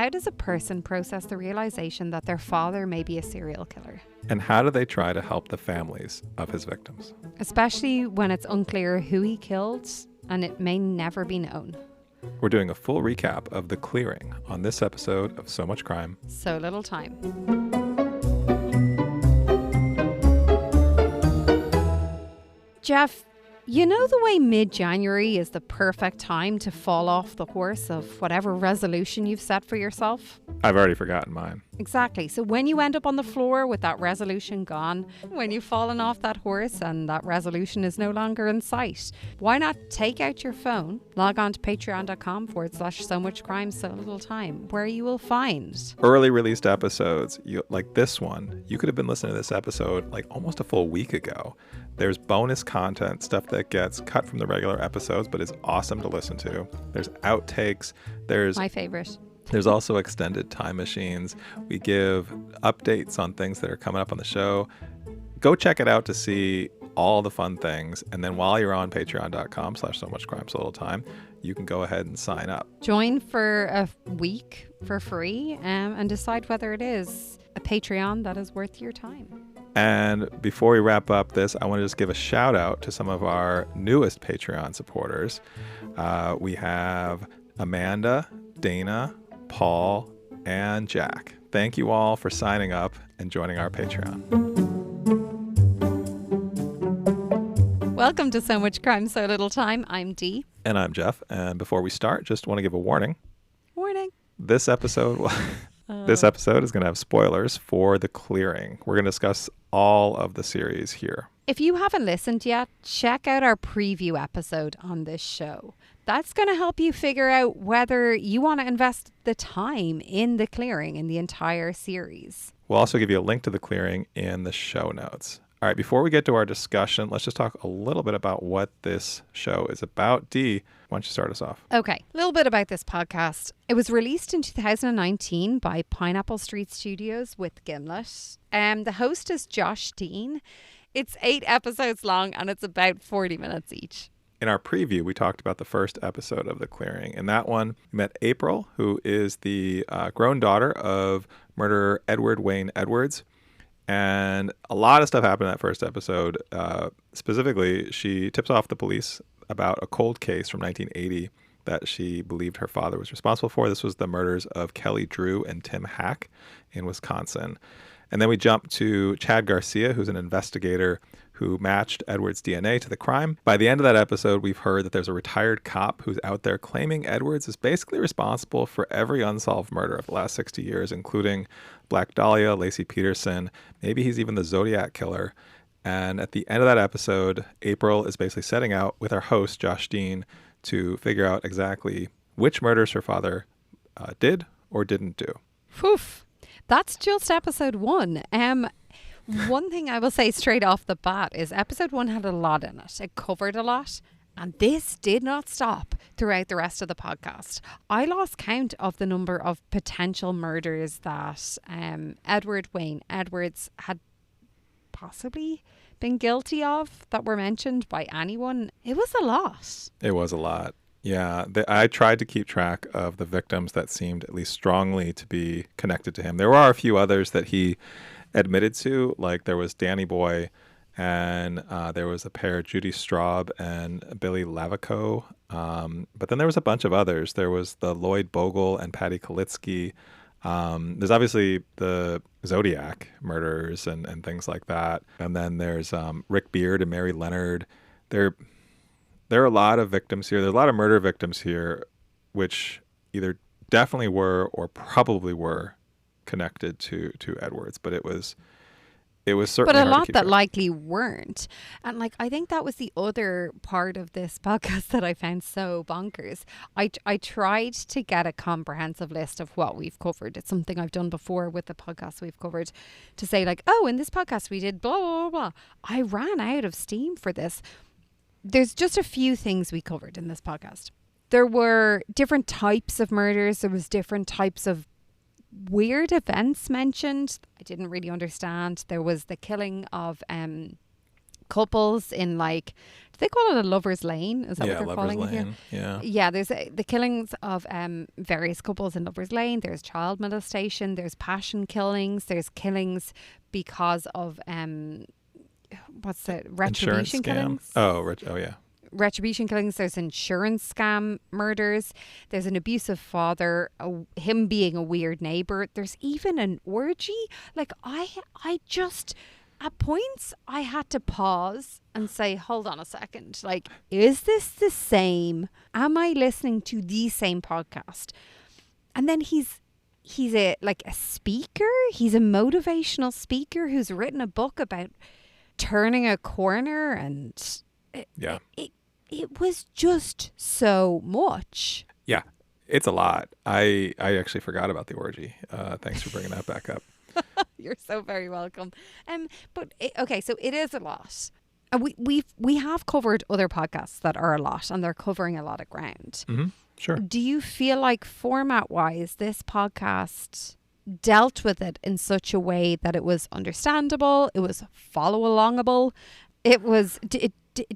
How does a person process the realization that their father may be a serial killer? And how do they try to help the families of his victims? Especially when it's unclear who he killed and it may never be known. We're doing a full recap of The Clearing on this episode of So Much Crime, So Little Time. Jeff, you know the way mid-January is the perfect time to fall off the horse of whatever resolution you've set for yourself? I've already forgotten mine. Exactly. So when you end up on the floor with that resolution gone, when you've fallen off that horse and that resolution is no longer in sight, why not take out your phone, log on to patreon.com/so much crime, so little time, where you will find early released episodes, like this one. You could have been listening to this episode like almost a full week ago. There's bonus content, stuff that gets cut from the regular episodes, but is awesome to listen to. There's outtakes. There's my favorite. There's also extended time machines. We give updates on things that are coming up on the show. Go check it out to see all the fun things. And then while you're on patreon.com/so much crime so little time, you can go ahead and sign up. Join for a week for free and decide whether it is a Patreon that is worth your time. And before we wrap up this, I want to just give a shout out to some of our newest Patreon supporters. We have Amanda, Dana, Paul, and Jack. Thank you all for signing up and joining our Patreon. Welcome to So Much Crime, So Little Time. I'm Dee. And I'm Jeff. And before we start, just want to give a warning. Warning. This episode is going to have spoilers for The Clearing. We're going to discuss all of the series here. If you haven't listened yet, check out our preview episode on this show. That's going to help you figure out whether you want to invest the time in The Clearing in the entire series. We'll also give you a link to The Clearing in the show notes. All right, before we get to our discussion, let's just talk a little bit about what this show is about. Dee, why don't you start us off? Okay, a little bit about this podcast. It was released in 2019 by Pineapple Street Studios with Gimlet. The host is Josh Dean. It's 8 episodes long and it's about 40 minutes each. In our preview, we talked about the first episode of The Clearing. In that one, we met April, who is the grown daughter of murderer Edward Wayne Edwards. And a lot of stuff happened in that first episode. Specifically, she tips off the police about a cold case from 1980 that she believed her father was responsible for. This was the murders of Kelly Drew and Tim Hack in Wisconsin. And then we jump to Chad Garcia, who's an investigator who matched Edwards' DNA to the crime. By the end of that episode, we've heard that there's a retired cop who's out there claiming Edwards is basically responsible for every unsolved murder of the last 60 years, including Black Dahlia, Lacey Peterson. Maybe he's even the Zodiac killer. And at the end of that episode, April is basically setting out with our host, Josh Dean, to figure out exactly which murders her father did or didn't do. Poof. That's just episode 1. One thing I will say straight off the bat is episode 1 had a lot in it. It covered a lot. And this did not stop throughout the rest of the podcast. I lost count of the number of potential murders that Edward Wayne Edwards had possibly been guilty of that were mentioned by anyone. It was a lot. It was a lot. Yeah, I tried to keep track of the victims that seemed at least strongly to be connected to him. There are a few others that he admitted to, like there was Danny Boy, and there was a pair, Judy Straub and Billy Lavico. But then there was a bunch of others. There was the Lloyd Bogle and Patty Kalitsky. There's obviously the Zodiac murders and things like that. And then there's Rick Beard and Mary Leonard. There are a lot of victims here. There's a lot of murder victims here, which either definitely were or probably were connected to Edwards. But it was certainly but a lot that track. likely weren't. And I think that was the other part of this podcast that I found so bonkers. I tried to get a comprehensive list of what we've covered. It's something I've done before with the podcasts we've covered, to say in this podcast we did blah, blah, blah. I ran out of steam for this. There's just a few things we covered in this podcast. There were different types of murders. There was different types of weird events mentioned. I didn't really understand. There was the killing of couples in they call it a lover's lane? Is that what Yeah, they're Lover's calling it here? Lane. Yeah. Yeah, there's the killings of various couples in Lover's Lane. There's child molestation. There's passion killings. There's killings because of what's it? Insurance Retribution scam. killings. Oh yeah. Retribution killings. There's insurance scam murders. There's an abusive father. Him being a weird neighbor. There's even an orgy. Like I just. At points, I had to pause and say, hold on a second. Like, is this the same? Am I listening to the same podcast? And then he's a speaker. He's a motivational speaker who's written a book about turning a corner. And it was just so much. Yeah, it's a lot. I actually forgot about the orgy. Thanks for bringing that back up. You're so very welcome. Okay, so it is a lot. We have covered other podcasts that are a lot, and they're covering a lot of ground. Mm-hmm. Sure. Do you feel like format-wise, this podcast dealt with it in such a way that it was understandable, it was follow-alongable, it was? Do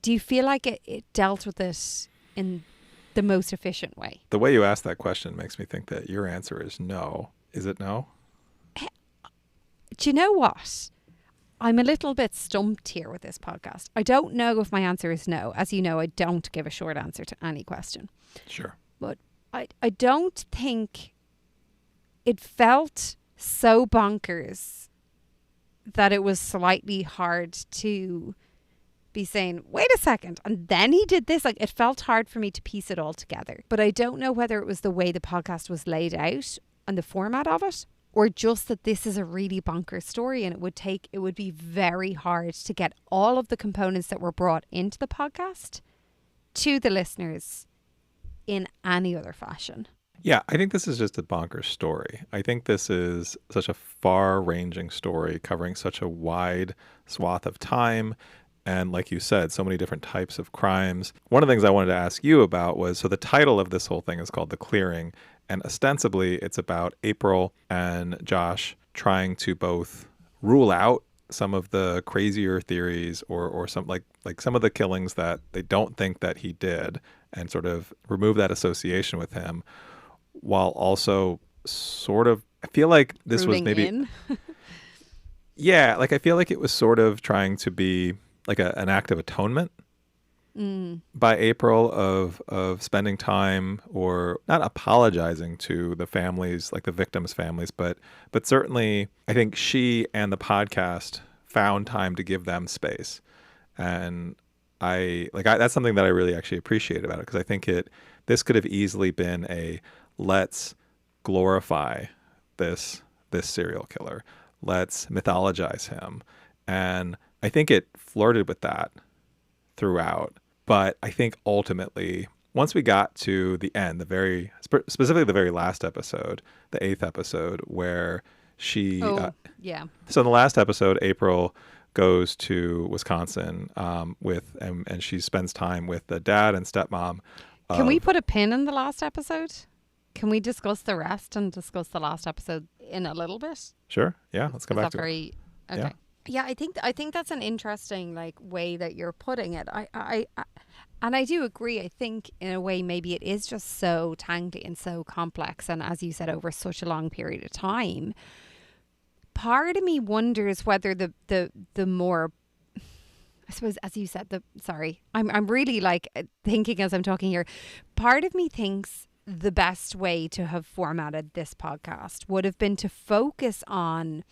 you feel like it dealt with it in the most efficient way? The way you ask that question makes me think that your answer is no. Is it no? Do you know what? I'm a little bit stumped here with this podcast. I don't know if my answer is no. As you know, I don't give a short answer to any question. Sure. But I don't think it felt so bonkers that it was slightly hard to be saying, wait a second, and then he did this. Like, it felt hard for me to piece it all together. But I don't know whether it was the way the podcast was laid out and the format of it, or just that this is a really bonkers story, and it would be very hard to get all of the components that were brought into the podcast to the listeners in any other fashion. Yeah, I think this is just a bonkers story. I think this is such a far-ranging story covering such a wide swath of time. And like you said, so many different types of crimes. One of the things I wanted to ask you about was, so the title of this whole thing is called The Clearing. And ostensibly, it's about April and Josh trying to both rule out some of the crazier theories or some like some of the killings that they don't think that he did, and sort of remove that association with him, while also sort of, I feel like this was maybe yeah, like I feel like it was sort of trying to be like an act of atonement by April of spending time, or not apologizing to the families, like the victims' families, but certainly I think she and the podcast found time to give them space. And that's something that I really actually appreciate about it, because I think this could have easily been a let's glorify this serial killer, let's mythologize him, and I think it flirted with that throughout. But I think ultimately, once we got to the end, specifically the very last episode, the 8th episode, where she... yeah. So in the last episode, April goes to Wisconsin and she spends time with the dad and stepmom. Can we put a pin in the last episode? Can we discuss the rest and discuss the last episode in a little bit? Sure. Yeah, let's come back to it. Okay. Yeah. Yeah, I think that's an interesting way that you're putting it. And I do agree. I think in a way maybe it is just so tangled and so complex, and as you said, over such a long period of time. Part of me wonders whether the more, I suppose, as you said, I'm really thinking as I'm talking here. Part of me thinks the best way to have formatted this podcast would have been to focus on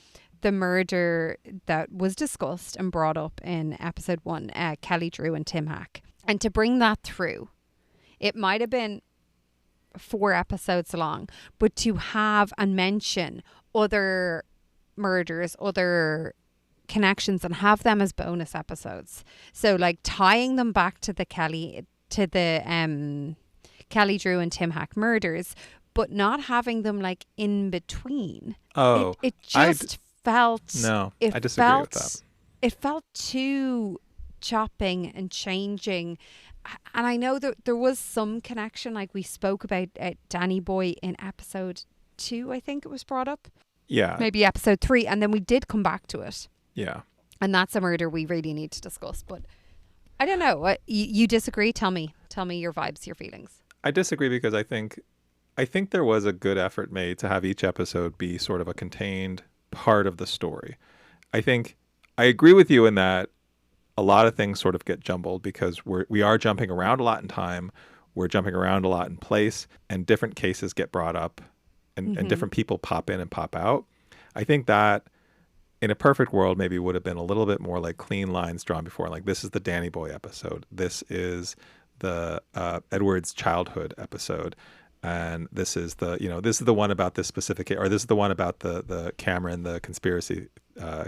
the murder that was discussed and brought up in episode 1, Kelly Drew and Tim Hack, and to bring that through. It might have been 4 episodes long, but to have and mention other murders, other connections, and have them as bonus episodes. So tying them back to the Kelly Drew and Tim Hack murders, but not having them in between. Oh, it just felt... No, I disagree with that. It felt too chopping and changing. And I know that there was some connection, like we spoke about Danny Boy in episode 2, I think it was brought up. Yeah. Maybe episode 3. And then we did come back to it. Yeah. And that's a murder we really need to discuss. But I don't know. What you disagree? Tell me your vibes, your feelings. I disagree because I think there was a good effort made to have each episode be sort of a contained part of the story. I think I agree with you in that a lot of things sort of get jumbled because we are jumping around a lot in time, we're jumping around a lot in place, and different cases get brought up, and different people pop in and pop out. I think that in a perfect world maybe would have been a little bit more like clean lines drawn before. Like, this is the Danny Boy episode. This is the Edward's childhood episode. And this is the one about this specific, or this is the one about the Cameron, the conspiracy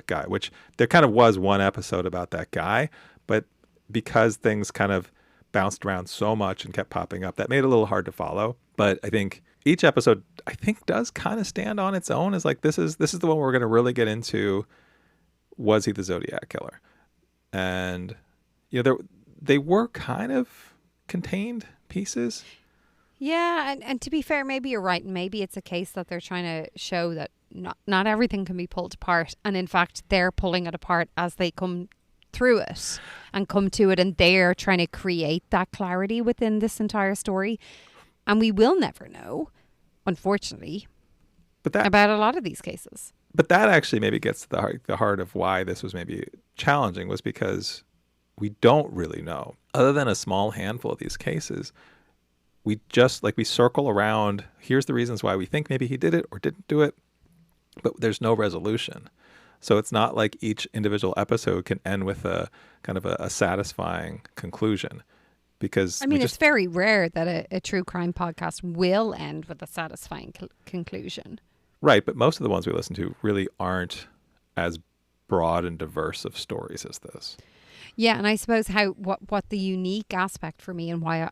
guy, which there kind of was one episode about that guy. But because things kind of bounced around so much and kept popping up, that made it a little hard to follow. But I think each episode, I think, does kind of stand on its own as like, this is the one we're going to really get into. Was he the Zodiac killer? And they were kind of contained pieces. Yeah, and to be fair, maybe you're right. Maybe it's a case that they're trying to show that not everything can be pulled apart, and in fact they're pulling it apart as they come through it and come to it, and they're trying to create that clarity within this entire story. And we will never know, unfortunately, about a lot of these cases. But that actually maybe gets to the heart of why this was maybe challenging, was because we don't really know. Other than a small handful of these cases, we just, like, we circle around, here's the reasons why we think maybe he did it or didn't do it, but there's no resolution. So it's not like each individual episode can end with a kind of a satisfying conclusion. Because I mean, it's very rare that a true crime podcast will end with a satisfying conclusion. Right, but most of the ones we listen to really aren't as broad and diverse of stories as this. Yeah, and I suppose what the unique aspect for me and why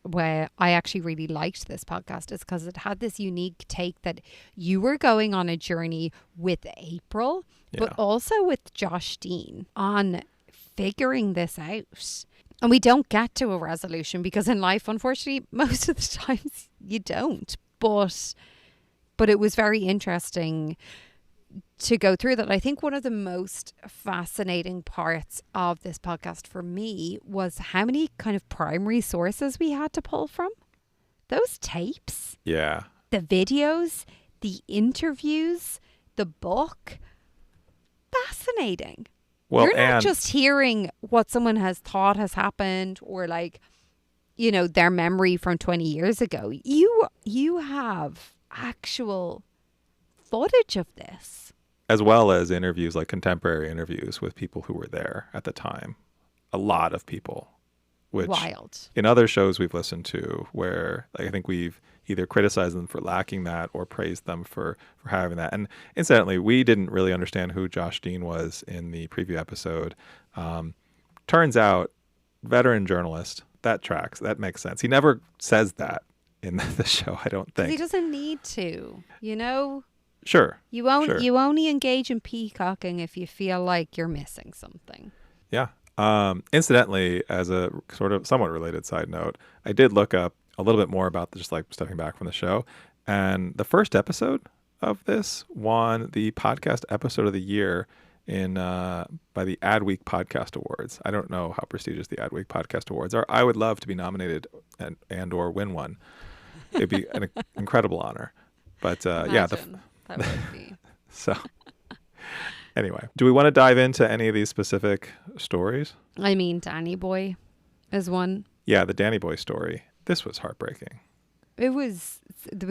I actually really liked this podcast is because it had this unique take that you were going on a journey with April, but also with Josh Dean on figuring this out. And we don't get to a resolution because in life, unfortunately, most of the times you don't. But it was very interesting to go through that. I think one of the most fascinating parts of this podcast for me was how many kind of primary sources we had to pull from. Those tapes. Yeah. The videos, the interviews, the book. Fascinating. Well, you're not just hearing what someone has thought has happened or like, their memory from 20 years ago. You have actual footage of this. As well as interviews, like contemporary interviews with people who were there at the time. A lot of people. Which wild. In other shows we've listened to where I think we've either criticized them for lacking that or praised them for having that. And incidentally, we didn't really understand who Josh Dean was in the preview episode. Turns out, veteran journalist, that tracks. That makes sense. He never says that in the show, I don't think. He doesn't need to, Sure. You only engage in peacocking if you feel like you're missing something. Yeah. Incidentally, as a sort of somewhat related side note, I did look up a little bit more about just like stepping back from the show. And the first episode of this won the podcast episode of the year by the Adweek Podcast Awards. I don't know how prestigious the Adweek Podcast Awards are. I would love to be nominated and or win one. It'd be an incredible honor. But that would be. So anyway, do we want to dive into any of these specific stories? I mean, Danny Boy is one. Yeah, the Danny Boy story. This was heartbreaking. There was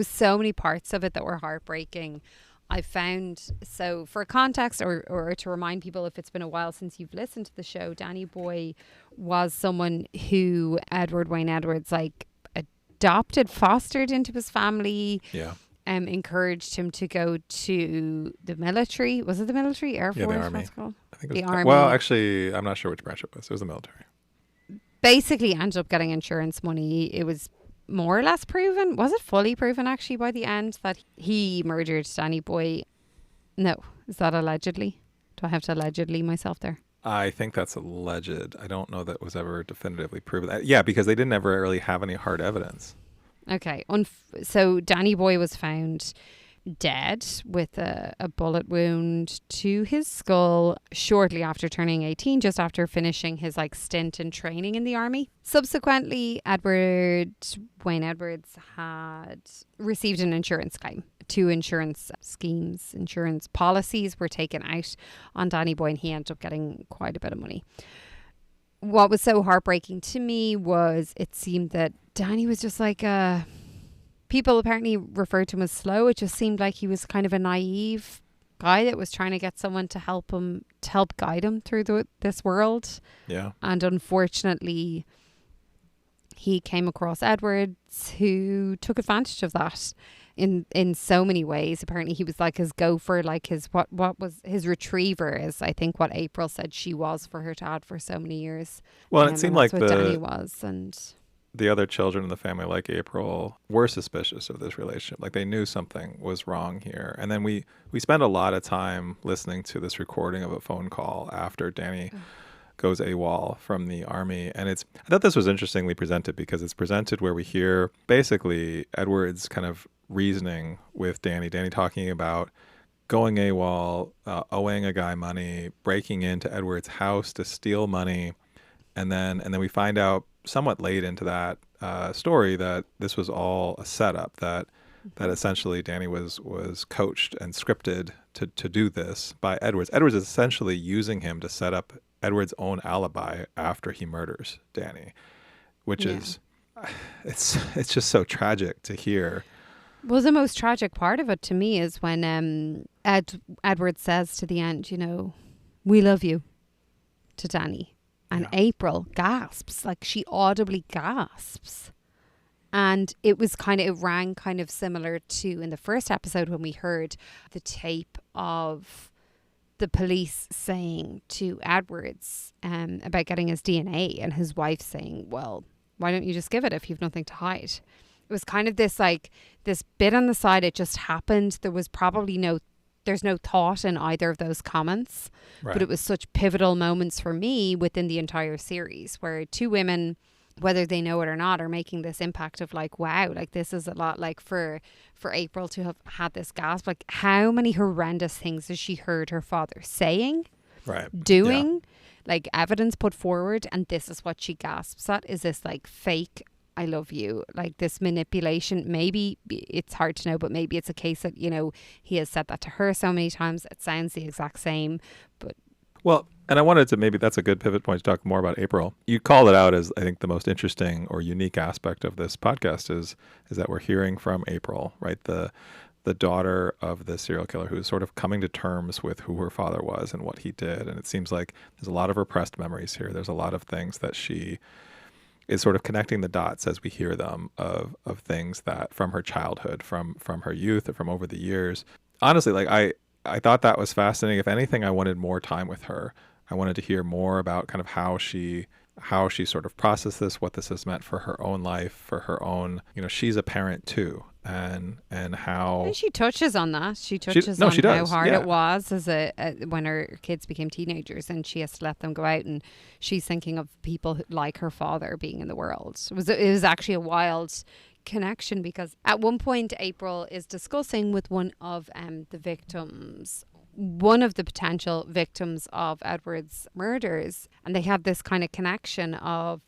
so many parts of it that were heartbreaking. I found, so for context or to remind people if it's been a while since you've listened to the show, Danny Boy was someone who Edward Wayne Edwards adopted, fostered into his family. Yeah. Encouraged him to go to the military. Was it the military? Air Force? Yeah, the Army. What's it called? I think it was the Army. Well, actually, I'm not sure which branch it was. It was the military. Basically ended up getting insurance money. It was more or less proven. Was it fully proven actually by the end that he murdered Danny Boy? No. Is that allegedly? Do I have to allegedly myself there? I think that's alleged. I don't know that was ever definitively proven. Yeah, because they didn't ever really have any hard evidence. Okay. So Danny Boy was found dead with a bullet wound to his skull shortly after turning 18, just after finishing his like stint in training in the army. Subsequently, Edward Wayne Edwards had received an insurance claim. 2 insurance schemes, insurance policies were taken out on Danny Boy, and he ended up getting quite a bit of money. What was so heartbreaking to me was it seemed that Danny was just like people apparently referred to him as slow. It just seemed like he was kind of a naive guy that was trying to get someone to help him, to help guide him through this world. Yeah. And unfortunately, he came across Edwards, who took advantage of that in so many ways. Apparently he was like his gopher, like his what was his retriever, is I think what April said she was for her dad for so many years. Well, it seemed like what Danny was, and the other children in the family, like April, were suspicious of this relationship. Like they knew something was wrong here. And then we spent a lot of time listening to this recording of a phone call after Danny goes AWOL from the army. And I thought this was interestingly presented, because it's presented where we hear basically Edward's kind of reasoning with Danny talking about going AWOL, owing a guy money, breaking into Edward's house to steal money. And then we find out somewhat late into that story that this was all a setup, that essentially Danny was coached and scripted to do this by Edwards. Edwards is essentially using him to set up Edward's own alibi after he murders Danny, which is, it's just so tragic to hear. Well, the most tragic part of it to me is when Edward says to the end, we love you, to Danny. And April gasps, like she audibly gasps. And it rang kind of similar to in the first episode when we heard the tape of the police saying to Edwards about getting his DNA, and his wife saying, well, why don't you just give it if you've nothing to hide? It was kind of this bit on the side. It just happened. There was probably there's no thought in either of those comments, right. But it was such pivotal moments for me within the entire series, where 2 women, whether they know it or not, are making this impact of like, wow, like this is a lot. Like for April to have had this gasp, like how many horrendous things has she heard her father saying, right, doing, like evidence put forward, and this is what she gasps at, is this like fake I love you, like this manipulation. Maybe it's hard to know, but maybe it's a case that, he has said that to her so many times. It sounds the exact same, but. Well, and I wanted to, maybe that's a good pivot point to talk more about April. You called it out as, I think, the most interesting or unique aspect of this podcast is that we're hearing from April, right? The daughter of the serial killer, who's sort of coming to terms with who her father was and what he did. And it seems like there's a lot of repressed memories here. There's a lot of things that she is sort of connecting the dots as we hear them of things that from her childhood, from her youth, or from over the years. Honestly, like I thought that was fascinating. If anything, I wanted more time with her. I wanted to hear more about kind of how she sort of processed this, what this has meant for her own life, for her own, she's a parent too. And how. And she touches on that. She touches on how hard it was when her kids became teenagers and she has to let them go out, and she's thinking of people like her father being in the world. It was actually a wild connection, because at one point April is discussing with one of the potential victims of Edward's murders, and they have this kind of connection of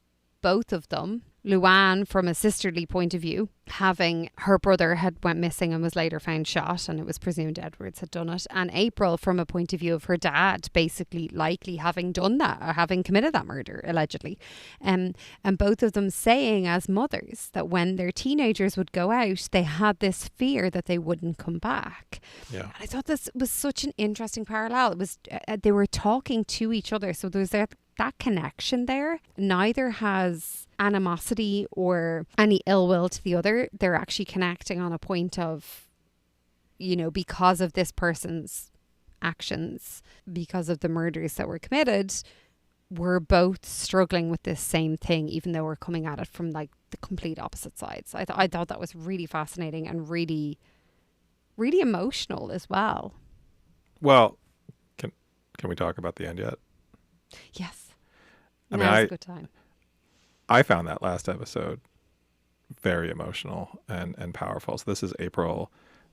both of them, Luann from a sisterly point of view, having her brother had went missing and was later found shot, and it was presumed Edwards had done it, and April from a point of view of her dad basically likely having done that, or having committed that murder allegedly, and both of them saying as mothers that when their teenagers would go out, they had this fear that they wouldn't come back. And I thought this was such an interesting parallel. It was they were talking to each other, so there's that connection there. Neither has animosity or any ill will to the other. They're actually connecting on a point of, because of this person's actions, because of the murders that were committed, we're both struggling with this same thing, even though we're coming at it from like the complete opposite sides. I thought that was really fascinating and really, really emotional as well. Well, can we talk about the end yet? Yes. I mean, a good time. I found that last episode very emotional and powerful. So this is April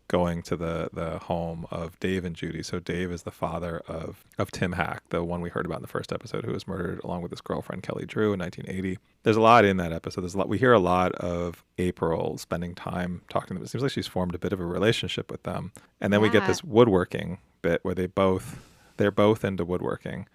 going to the home of Dave and Judy. So Dave is the father of Tim Hack, the one we heard about in the first episode, who was murdered along with his girlfriend Kelly Drew in 1980. There's a lot in that episode. We hear a lot of April spending time talking to them. It seems like she's formed a bit of a relationship with them. And then we get this woodworking bit where they're both into woodworking.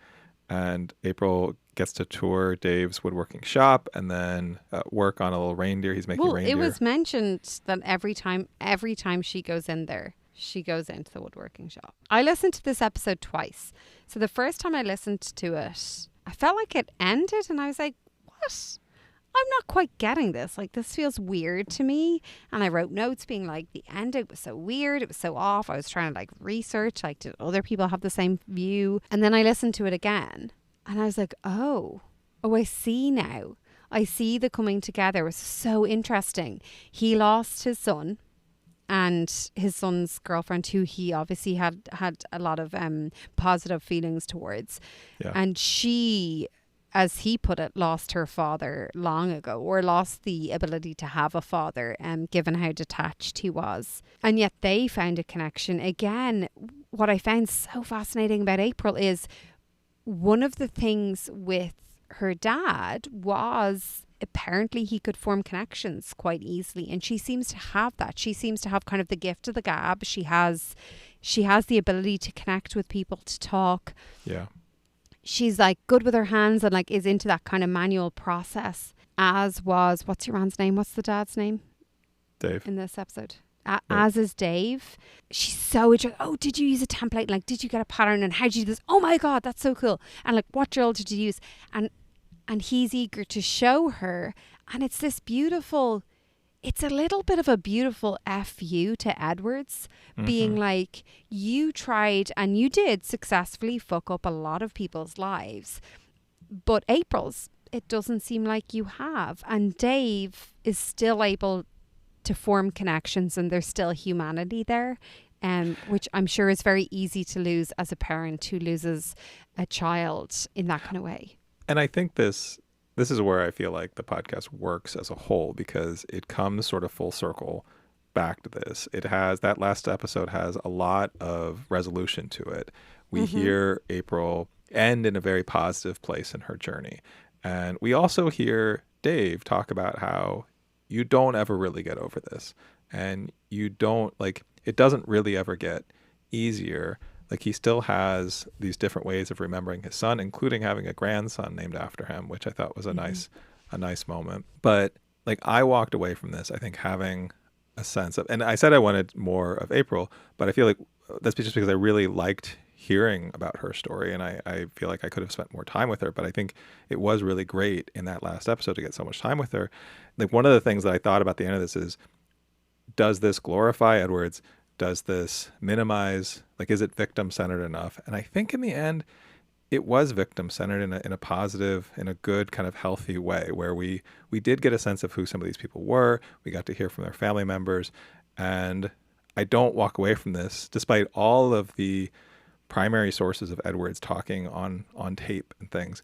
And April gets to tour Dave's woodworking shop and then work on a little reindeer. He's making reindeer. It was mentioned that every time she goes in there, she goes into the woodworking shop. I listened to this episode twice. So the first time I listened to it, I felt like it ended and I was like, what? I'm not quite getting this. Like, this feels weird to me. And I wrote notes being like, the ending was so weird. It was so off. I was trying to like research, like, did other people have the same view? And then I listened to it again and I was like, oh, I see now. I see the coming together. It was so interesting. He lost his son and his son's girlfriend, who he obviously had a lot of positive feelings towards. Yeah. And she, as he put it, lost her father long ago, or lost the ability to have a father, given how detached he was. And yet they found a connection. Again, what I found so fascinating about April is one of the things with her dad was apparently he could form connections quite easily, and she seems to have that. She seems to have kind of the gift of the gab. She has the ability to connect with people, to talk. Yeah. She's like good with her hands and like is into that kind of manual process, as was, what's your man's name? What's the dad's name? Dave. In this episode. As is Dave. She's so interested. Oh, did you use a template? Like, did you get a pattern? And how did you do this? Oh my God, that's so cool. And like, what drill did you use? And he's eager to show her. And it's this beautiful, it's a little bit of a beautiful FU to Edwards, being like, you tried and you did successfully fuck up a lot of people's lives. But April's, it doesn't seem like you have. And Dave is still able to form connections and there's still humanity there, which I'm sure is very easy to lose as a parent who loses a child in that kind of way. And I think this is where I feel like the podcast works as a whole, because it comes sort of full circle back to this. It has, that last episode has a lot of resolution to it. We hear April end in a very positive place in her journey. And we also hear Dave talk about how you don't ever really get over this. And you don't, like, it doesn't really ever get easier. Like, he still has these different ways of remembering his son, including having a grandson named after him, which I thought was a nice moment. But like, I walked away from this, I think, having a sense of, and I said I wanted more of April, but I feel like that's just because I really liked hearing about her story, and I feel like I could have spent more time with her. But I think it was really great in that last episode to get so much time with her. Like, one of the things that I thought about the end of this is, does this glorify Edwards? Does this minimize, like, is it victim-centered enough? And I think in the end, it was victim-centered in a positive, in a good kind of healthy way, where we did get a sense of who some of these people were. We got to hear from their family members. And I don't walk away from this, despite all of the primary sources of Edwards talking on tape and things.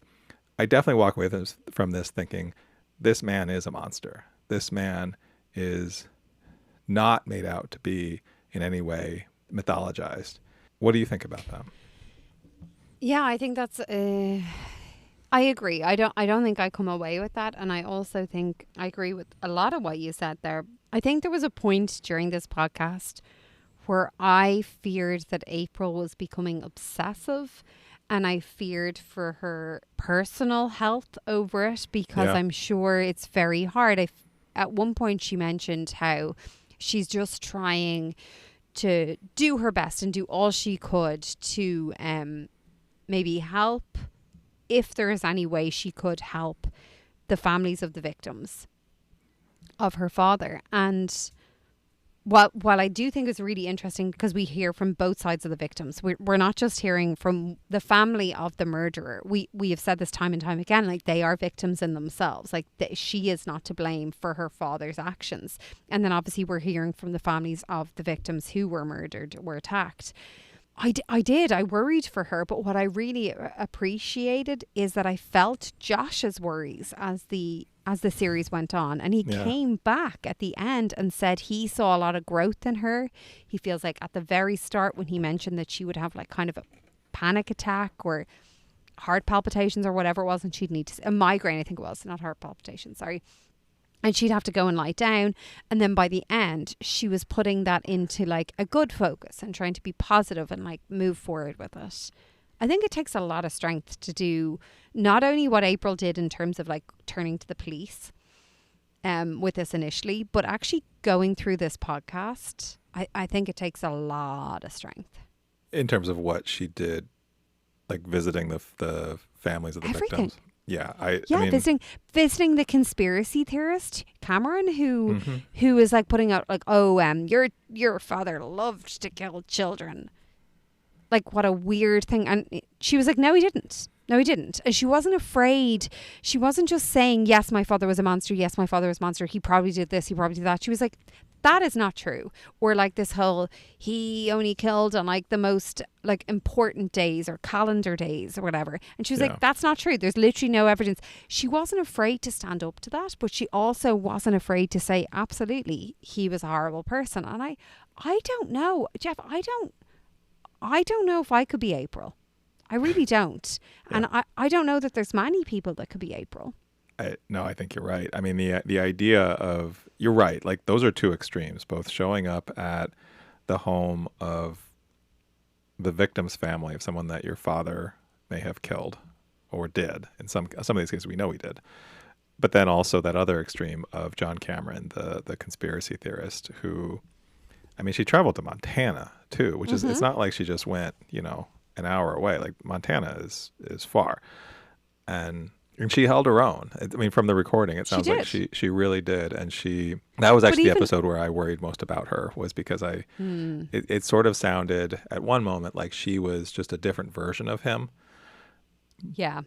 I definitely walk away from this thinking, this man is a monster. This man is not made out to be in any way mythologized. What do you think about that? Yeah, I think that's I agree. I don't think I come away with that, and I also think I agree with a lot of what you said there. I think there was a point during this podcast where I feared that April was becoming obsessive, and I feared for her personal health over it, because I'm sure it's very hard. At one point she mentioned how she's just trying to do her best and do all she could to maybe help, if there is any way she could help the families of the victims of her father. And while I do think it's really interesting, because we hear from both sides of the victims, we're not just hearing from the family of the murderer. We have said this time and time again, like, they are victims in themselves. Like, she is not to blame for her father's actions. And then obviously we're hearing from the families of the victims who were murdered, were attacked. I worried for her, but what I really appreciated is that I felt Josh's worries as the as the series went on. And he came back at the end and said he saw a lot of growth in her. He feels like at the very start when he mentioned that she would have like kind of a panic attack or heart palpitations or whatever it was, and she'd need a migraine, I think it was, not heart palpitations, sorry. And she'd have to go and lie down. And then by the end, she was putting that into like a good focus and trying to be positive and like move forward with it. I think it takes a lot of strength to do not only what April did in terms of like turning to the police with this initially, but actually going through this podcast. I think it takes a lot of strength. In terms of what she did, like visiting the families of the Everything. victims. Yeah, I mean, visiting the conspiracy theorist Cameron, who is like putting out like, your father loved to kill children. Like, what a weird thing. And she was like, no, he didn't. No, he didn't. And she wasn't afraid. She wasn't just saying, yes, my father was a monster. Yes, my father was a monster. He probably did this. He probably did that. She was like, that is not true. Or like this whole, he only killed on like the most like important days or calendar days or whatever. And she was like, that's not true. There's literally no evidence. She wasn't afraid to stand up to that, but she also wasn't afraid to say, absolutely, he was a horrible person. And I don't know, Jeff, I don't know if I could be April. I really don't. Yeah. And I don't know that there's many people that could be April. No, I think you're right. I mean, the idea of, you're right, like those are two extremes, both showing up at the home of the victim's family, of someone that your father may have killed or did. In some of these cases, we know he did. But then also that other extreme of John Cameron, the conspiracy theorist who, I mean, she traveled to Montana too, which is, it's not like she just went, an hour away. Like Montana is far. And she held her own. I mean, from the recording, it sounds like she really did. And that was actually the episode where I worried most about her, was because it sort of sounded at one moment like she was just a different version of him. Yeah.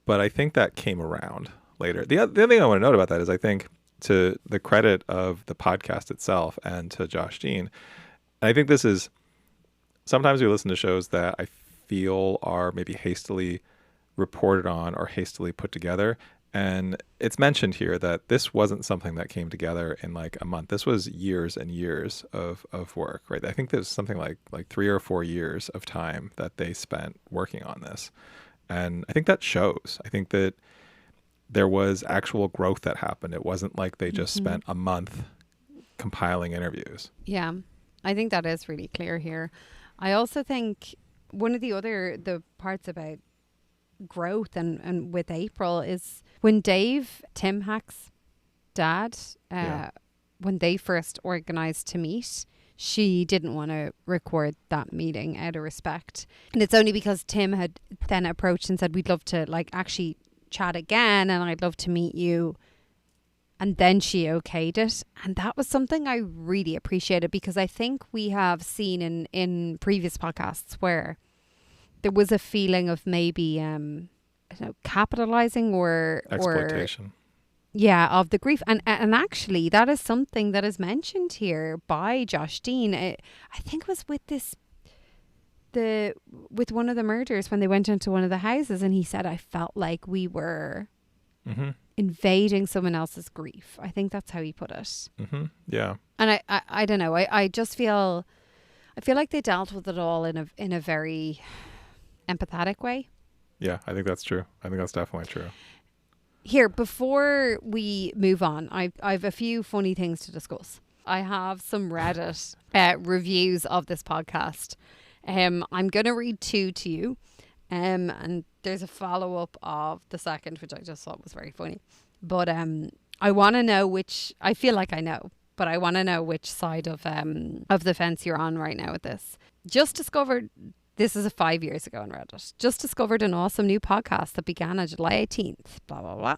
But I think that came around later. The other thing I want to note about that is, I think, to the credit of the podcast itself and to Josh Dean, and I think this is, sometimes we listen to shows that I feel are maybe hastily reported on or hastily put together. And it's mentioned here that this wasn't something that came together in like a month. This was years and years of work, right? I think there's something like 3 or 4 years of time that they spent working on this. And I think that shows. I think that there was actual growth that happened. It wasn't like they just spent a month compiling interviews. Yeah, I think that is really clear here. I also think one of the parts about growth and with April is when Tim Hack's dad, when they first organized to meet, she didn't want to record that meeting out of respect. And it's only because Tim had then approached and said, we'd love to like actually chat again and I'd love to meet you. And then she okayed it. And that was something I really appreciated, because I think we have seen in previous podcasts where there was a feeling of maybe capitalizing or exploitation. Of the grief. And actually that is something that is mentioned here by Josh Dean. I think it was with one of the murders when they went into one of the houses, and he said, I felt like we were invading someone else's grief. I think that's how he put it. Yeah. And I don't know. I just feel like they dealt with it all in a very empathetic way. Yeah, I think that's true. I think that's definitely true. Here, before we move on, I've a few funny things to discuss. I have some Reddit reviews of this podcast. I'm going to read 2 to you. And there's a follow-up of the second, which I just thought was very funny. But I want to know I feel like I know, but I want to know which side of the fence you're on right now with this. Just discovered, this is 5 years ago on Reddit, just discovered an awesome new podcast that began on July 18th, blah, blah, blah.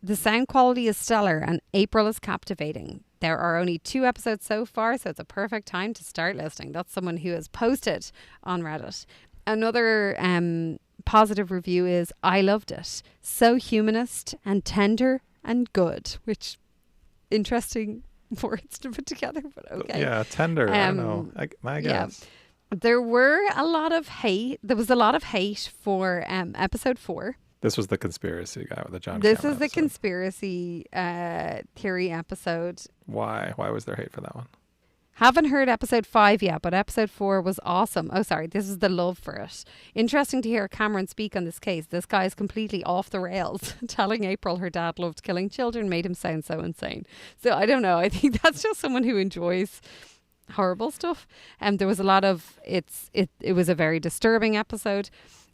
The sound quality is stellar and April is captivating. There are only 2 episodes so far, so it's a perfect time to start listening. That's someone who has posted on Reddit. Another positive review is, I loved it. So humanist and tender and good, which interesting words to put together, but okay. Yeah, tender. I don't know. I guess. Yeah. There was a lot of hate for episode 4. This was the conspiracy guy with the John This Cameron is the episode. conspiracy theory episode. Why? Why was there hate for that one? Haven't heard episode 5 yet, but episode 4 was awesome. Oh, sorry. This is the love for it. Interesting to hear Cameron speak on this case. This guy is completely off the rails. Telling April her dad loved killing children made him sound so insane. So I don't know. I think that's just someone who enjoys horrible stuff. And there was a lot of it was a very disturbing episode.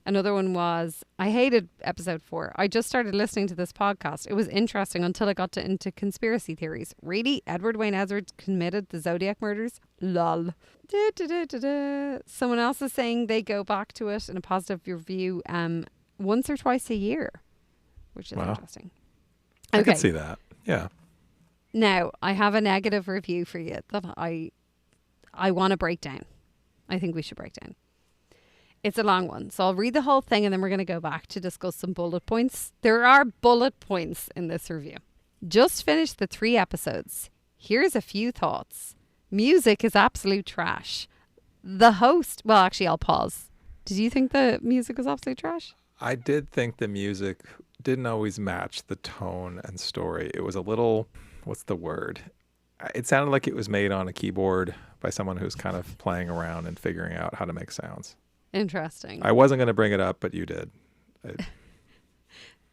Another one was, I hated episode 4. I just started listening to this podcast. It was interesting until I got into conspiracy theories. Really? Edward Wayne Edwards committed the Zodiac murders? Lol. Someone else is saying they go back to it in a positive review once or twice a year, which is interesting. Okay. I can see that. Yeah. Now, I have a negative review for you that I want to break down. I think we should break down. It's a long one, so I'll read the whole thing and then we're going to go back to discuss some bullet points. There are bullet points in this review. Just finished the 3 episodes. Here's a few thoughts. Music is absolute trash. The host, well, actually, I'll pause. Did you think the music was absolute trash? I did think the music didn't always match the tone and story. It was a little, what's the word? It sounded like it was made on a keyboard by someone who's kind of playing around and figuring out how to make sounds. Interesting. I wasn't going to bring it up, but you did.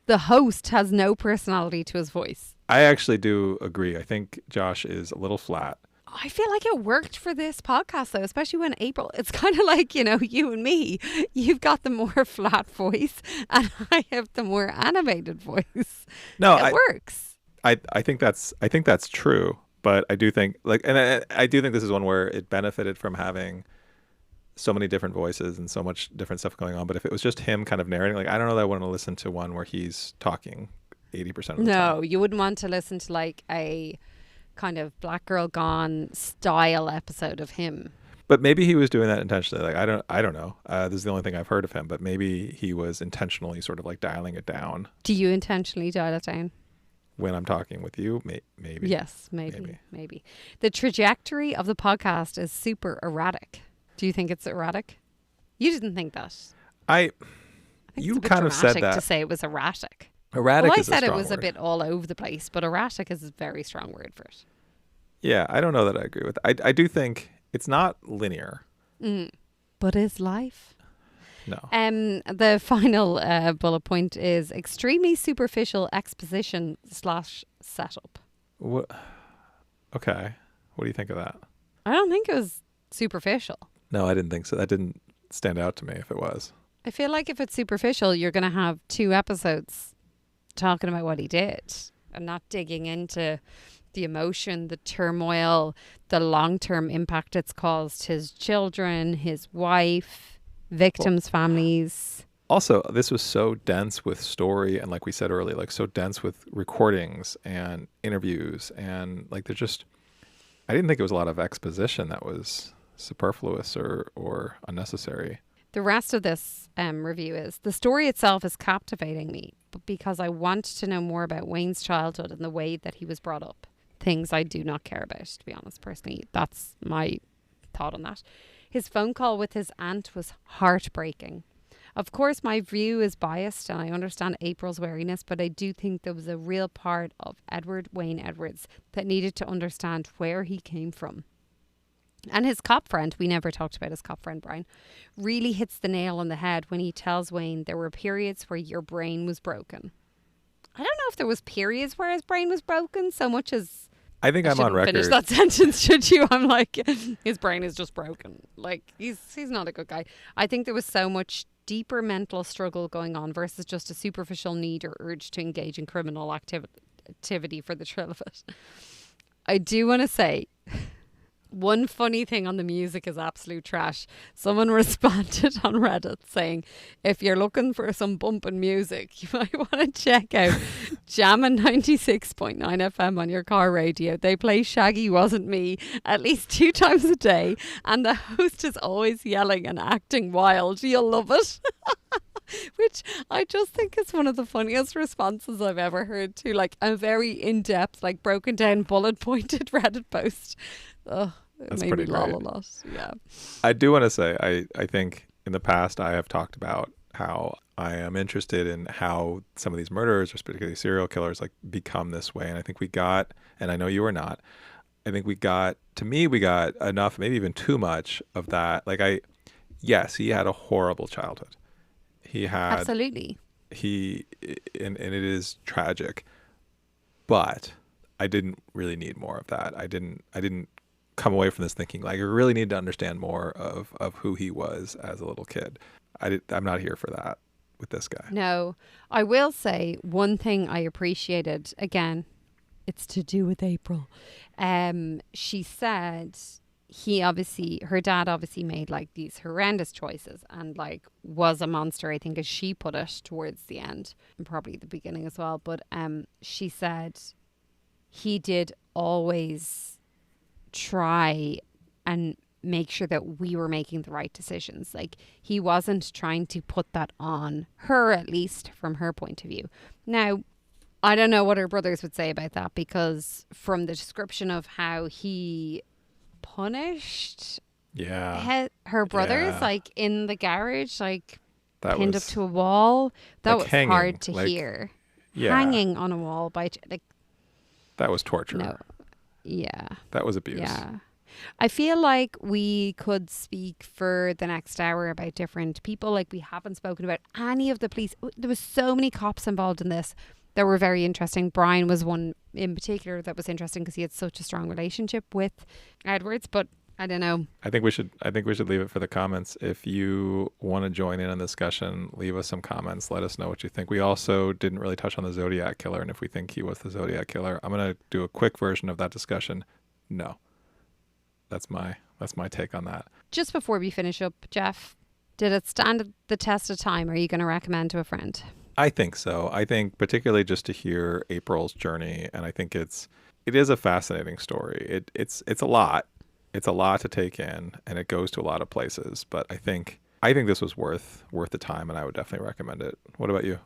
The host has no personality to his voice. I actually do agree. I think Josh is a little flat. I feel like it worked for this podcast, though, especially when April, it's kind of like, you know, you and me. You've got the more flat voice and I have the more animated voice. No, it works. I think that's true. But I do think I do think this is one where it benefited from having so many different voices and so much different stuff going on. But if it was just him kind of narrating, like, I don't know that I want to listen to one where he's talking 80% of the time. No, you wouldn't want to listen to like a kind of Black Girl Gone style episode of him. But maybe he was doing that intentionally. Like, I don't know. This is the only thing I've heard of him, but maybe he was intentionally sort of like dialing it down. Do you intentionally dial it down? When I'm talking with you, maybe. Yes, maybe. The trajectory of the podcast is super erratic. Do you think it's erratic? You didn't think that. I think you it's a bit kind of said dramatic that. to say it was erratic. Erratic well, is I said a strong it was word. a bit all over the place, but erratic is a very strong word for it. Yeah, I don't know that I agree with it. I do think it's not linear. But is life? No. The final bullet point is extremely superficial exposition / setup. What? Okay. What do you think of that? I don't think it was superficial. No, I didn't think so. That didn't stand out to me if it was. I feel like if it's superficial, you're going to have 2 episodes talking about what he did and not digging into the emotion, the turmoil, the long-term impact it's caused his children, his wife, victims' families. Also, this was so dense with story and, like we said earlier, like so dense with recordings and interviews and like I didn't think it was a lot of exposition that was superfluous or unnecessary. The rest of this review is, the story itself is captivating me, but because I want to know more about Wayne's childhood and the way that he was brought up. Things I do not care about, to be honest, personally. That's my thought on that. His phone call with his aunt was heartbreaking. Of course, my view is biased and I understand April's wariness, but I do think there was a real part of Edward Wayne Edwards that needed to understand where he came from. And his cop friend, we never talked about his cop friend, Brian, really hits the nail on the head when he tells Wayne there were periods where your brain was broken. I don't know if there was periods where his brain was broken so much as... I think I'm on record. Finish that sentence, should you? I'm like, his brain is just broken. Like, he's not a good guy. I think there was so much deeper mental struggle going on versus just a superficial need or urge to engage in criminal activity for the thrill of it. I do want to say... One funny thing on the music is absolute trash. Someone responded on Reddit saying, if you're looking for some bumping music, you might want to check out Jammin' 96.9 FM on your car radio. They play Shaggy Wasn't Me at least 2 times a day, and the host is always yelling and acting wild. You'll love it. Which I just think is one of the funniest responses I've ever heard to like a very in-depth, like broken down, bullet pointed Reddit post. Ugh, it made me lol a lot. Yeah. I do want to say, I think in the past I have talked about how I am interested in how some of these murderers, or particularly serial killers, like become this way. And I think we got, and I know you were not, I think we got, to me, we got enough, maybe even too much of that. Yes, he had a horrible childhood. He had, Absolutely. and it is tragic, but I didn't really need more of that. I didn't come away from this thinking like I really need to understand more of who he was as a little kid. I'm not here for that with this guy. No, I will say one thing I appreciated. Again, it's to do with April. She said her dad obviously made like these horrendous choices and like was a monster, I think, as she put it towards the end and probably the beginning as well. But she said he did always try and make sure that we were making the right decisions. Like he wasn't trying to put that on her, at least from her point of view. Now, I don't know what her brothers would say about that, because from the description of how he punished her brothers, like in the garage, like that pinned was, up to a wall, that like was hanging, hard to like, hear. yeah, Hanging on a wall by like that was torture. no, yeah, that was abuse. yeah. I feel like we could speak for the next hour about different people. Like we haven't spoken about any of the police. There was so many cops involved in this that were very interesting. Brian was one in particular that was interesting because he had such a strong relationship with Edwards. But I don't know. I think we should leave it for the comments. If you want to join in on the discussion, leave us some comments. Let us know what you think. We also didn't really touch on the Zodiac killer and if we think he was the Zodiac killer. I'm going to do a quick version of that discussion. No. That's my take on that. Just before we finish up, Jeff, did it stand the test of time? Are you going to recommend to a friend? I think so. I think particularly just to hear April's journey, and I think it is a fascinating story. It's a lot. It's a lot to take in, and it goes to a lot of places. But I think this was worth the time, and I would definitely recommend it. What about you?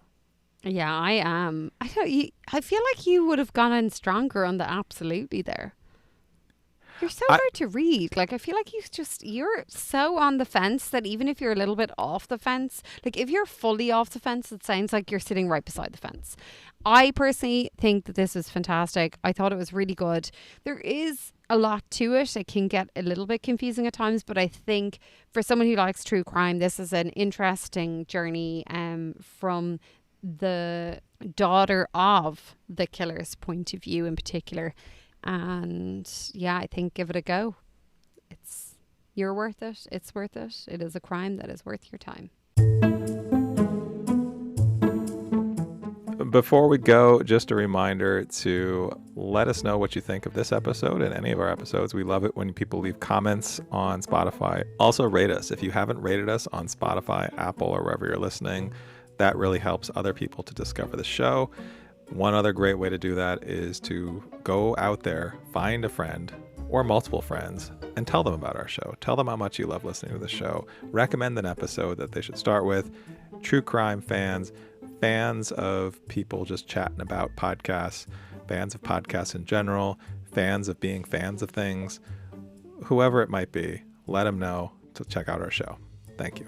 Yeah, I am. I feel like you would have gone in stronger on the absolutely there. You're so hard to read. Like, I feel like you're so on the fence that even if you're a little bit off the fence, like if you're fully off the fence, it sounds like you're sitting right beside the fence. I personally think that this is fantastic. I thought it was really good. There is a lot to it. It can get a little bit confusing at times, but I think for someone who likes true crime, this is an interesting journey from the daughter of the killer's point of view in particular. And yeah, I think give it a go. You're worth it. It's worth it. It is a crime that is worth your time. Before we go, just a reminder to let us know what you think of this episode and any of our episodes. We love it when people leave comments on Spotify. Also rate us. If you haven't rated us on Spotify, Apple, or wherever you're listening, that really helps other people to discover the show. One other great way to do that is to go out there, find a friend or multiple friends, and tell them about our show. Tell them how much you love listening to the show. Recommend an episode that they should start with. True crime fans of people just chatting about podcasts, fans of podcasts in general, fans of being fans of things, whoever it might be, let them know to check out our show. Thank you.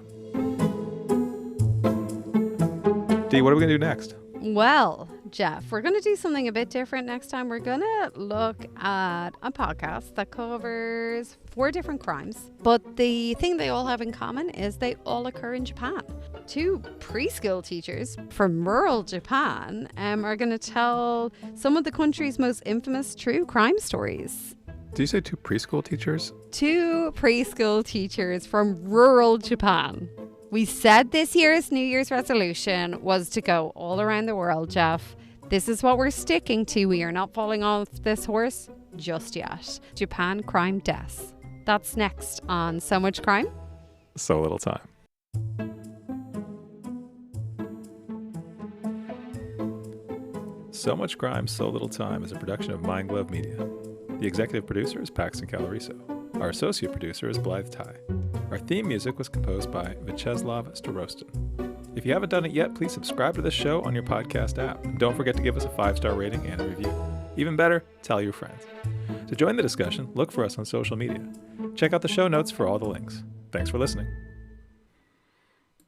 Dee, what are we going to do next? Well, Jeff, we're going to do something a bit different next time. We're going to look at a podcast that covers 4 different crimes. But the thing they all have in common is they all occur in Japan. 2 preschool teachers from rural Japan are going to tell some of the country's most infamous true crime stories. Did you say 2 preschool teachers? 2 preschool teachers from rural Japan. We said this year's New Year's resolution was to go all around the world, Jeff. This is what we're sticking to. We are not falling off this horse just yet. Japan crime deaths. That's next on So Much Crime, So Little Time. So Much Crime, So Little Time is a production of Mind Glove Media. The executive producer is Paxton Caloriso. Our associate producer is Blythe Ty. Our theme music was composed by Vyacheslav Starostin. If you haven't done it yet, please subscribe to this show on your podcast app. And don't forget to give us a 5-star rating and a review. Even better, tell your friends. To join the discussion, look for us on social media. Check out the show notes for all the links. Thanks for listening.